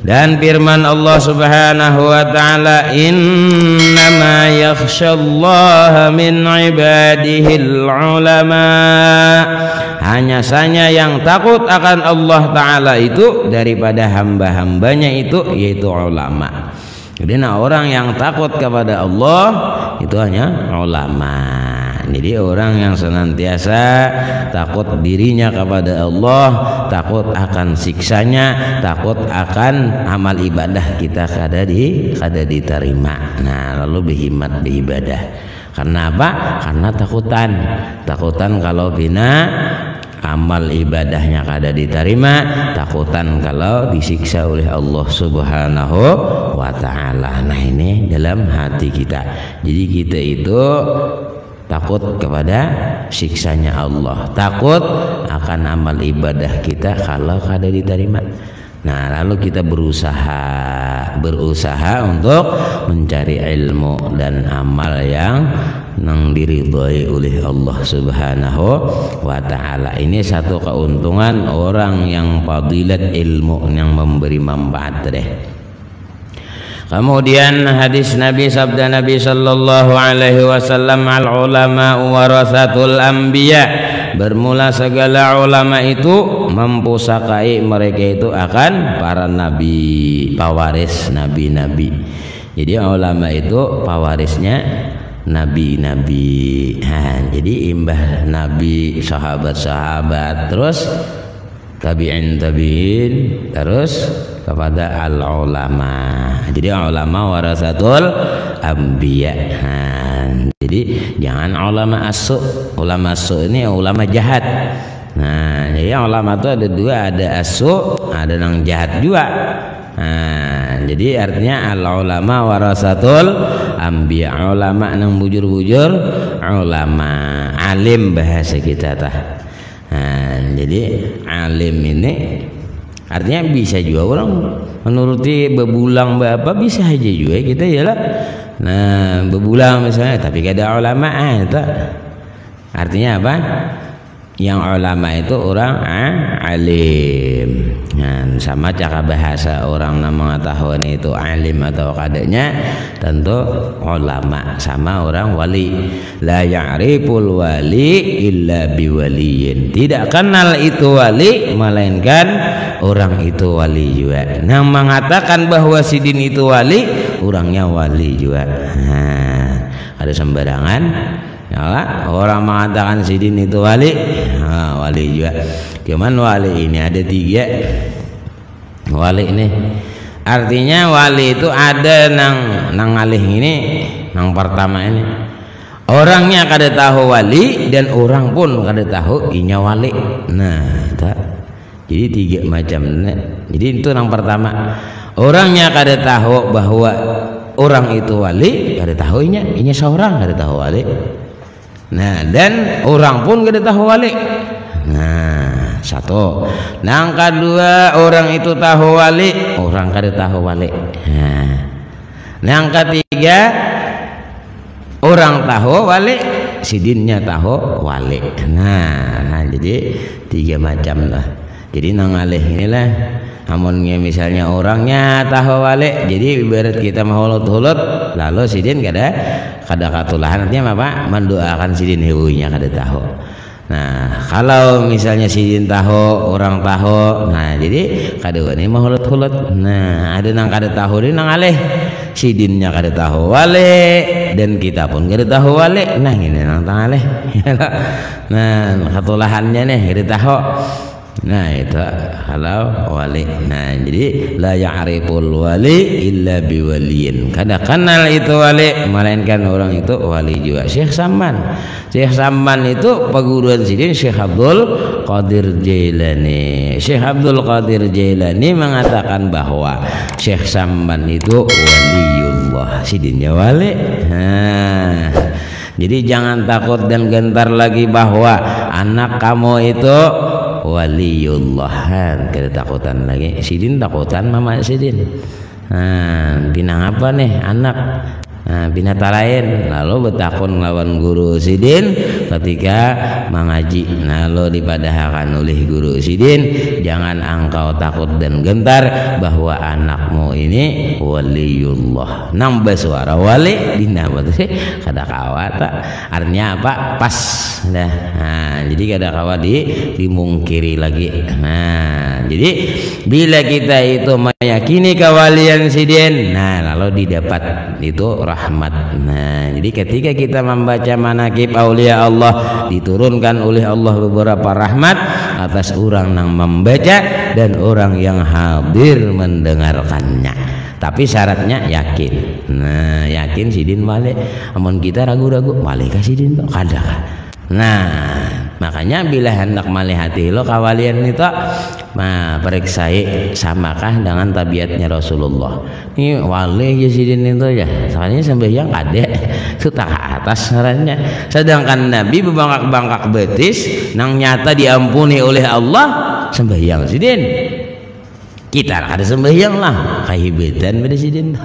Dan firman Allah Subhanahu wa taala, innama yakhsyallaha min ibadihil ulama. Hanya saja yang takut akan Allah taala itu daripada hamba-hambanya itu yaitu ulama. Jadi orang yang takut kepada Allah itu hanya ulama. Jadi orang yang senantiasa takut dirinya kepada Allah, takut akan siksanya, takut akan amal ibadah kita kada diterima. Nah, lalu berhimmat beribadah. Karena apa? Karena takutan kalau bina amal ibadahnya kada diterima, takutan kalau disiksa oleh Allah Subhanahu wa taala. Nah, ini dalam hati kita. Jadi kita itu takut kepada siksanya Allah, takut akan amal ibadah kita kalau kada diterima. Nah, lalu kita berusaha untuk mencari ilmu dan amal yang diridhai oleh Allah Subhanahu wa taala. Ini satu keuntungan orang yang fadilat ilmu yang memberi manfaat deh. Kemudian hadis Nabi, sabda Nabi sallallahu alaihi wasallam, al ulama warasatul anbiya. Bermula segala ulama itu mempusakai mereka itu akan para nabi, pewaris nabi-nabi. Jadi ulama itu pewarisnya nabi-nabi. Jadi imbah nabi, sahabat-sahabat, terus tabi'in, terus kepada al-ulama. Jadi ulama warasatul anbiya. Jadi jangan ulama asu. Ulama asu ini ulama jahat. Nah, jadi ulama itu ada dua, ada asu, ada yang jahat juga. Nah, jadi artinya al-ulama warasatul anbiya. Ulama yang bujur-bujur, ulama alim bahasa kita tah. Nah, jadi alim ini artinya bisa juga orang menuruti bebulang apa bisa aja juga kita ya lah. Nah, bebulang misalnya tapi kada ulama itu artinya apa? Yang ulama itu orang alim. Nah, sama cara bahasa orang yang mengetahui itu alim atau kadanya tentu ulama. Sama orang wali, la ya'riful wali illa biwaliyin. Tidak kenal itu wali melainkan orang itu wali juga. Nah, mengatakan bahwa sidin itu wali, orangnya wali juga. Nah, ada sembarangan ya, orang mengatakan sidin itu wali, wali juga. Cuman wali ini ada tiga. Wali ini artinya wali itu ada nang alih ini, nang pertama ini orangnya kada tahu wali dan orang pun kada tahu inya wali. Nah, jadi tiga macam. Jadi itu yang pertama, orangnya kada tahu bahwa orang itu wali, kada tahu inya seorang kada tahu wali. Nah, dan orang pun kada tahu wali. Nah, satu. Yang kedua, orang itu tahu wali, orang kada tahu wali. Nah, yang ketiga, orang tahu wali, sidinnya tahu wali. Nah, jadi tiga macam lah. Jadi nangalih inilah, amunnya misalnya orangnya tahu wali, jadi ibarat kita mahulut-hulut, lalu sidin kada katulahan, artinya apa? Mendoakan sidin hewunya kada tahu. Nah, kalau misalnya sidin tahu, orang tahu, nah jadi kada ini mahulut-hulut. Nah, ada nang kada tahu ini nangalih, sidinnya kada tahu wali dan kita pun kada tahu wali. Nah, ini nang tangalih. Nah, katulahannya nih kada tahu. Nah itu kalau wali. Nah jadi la ya'riful wali illa biwaliyin. Kada kenal itu wali melainkan orang itu wali juga. Syekh Samban itu perguruan sidin Syekh Abdul Qadir Jailani. Syekh Abdul Qadir Jailani mengatakan bahwa Syekh Samban itu waliullah, sidinnya wali. Nah, jadi jangan takut dan gentar lagi bahwa anak kamu itu waliullah. Kada takutan lagi. Sidin takutan mama sidin. Pinang apa nih anak? Binatang lain lalu betakun lawan guru sidin ketika mengaji. Lalu dipadahakan oleh guru sidin, jangan engkau takut dan gentar bahwa anakmu ini waliullah. Nambah suara wali dina betul kada kawata. Artinya apa? Pas dah. Jadi kada kawat dimungkiri lagi. Jadi bila kita itu meyakini kewalian sidin, lalu didapat itu rahmat. Jadi ketika kita membaca manaqib aulia Allah, diturunkan oleh Allah beberapa rahmat atas orang yang membaca dan orang yang hadir mendengarkannya. Tapi syaratnya yakin. Yakin sidin wali. Amun kita ragu-ragu, wali ka sidin tuh kada. Makanya bila hendak melihat lo kawalian itu, periksai samakah dengan tabiatnya Rasulullah. Ini wali sidin itu ya, soalnya sembahyang kadek itu tak atas sarannya. Sedangkan Nabi bebangkak-bangkak betis nang nyata diampuni oleh Allah sembahyang sidin. Kita ada sembahyang lah, kahibetan pada sidin.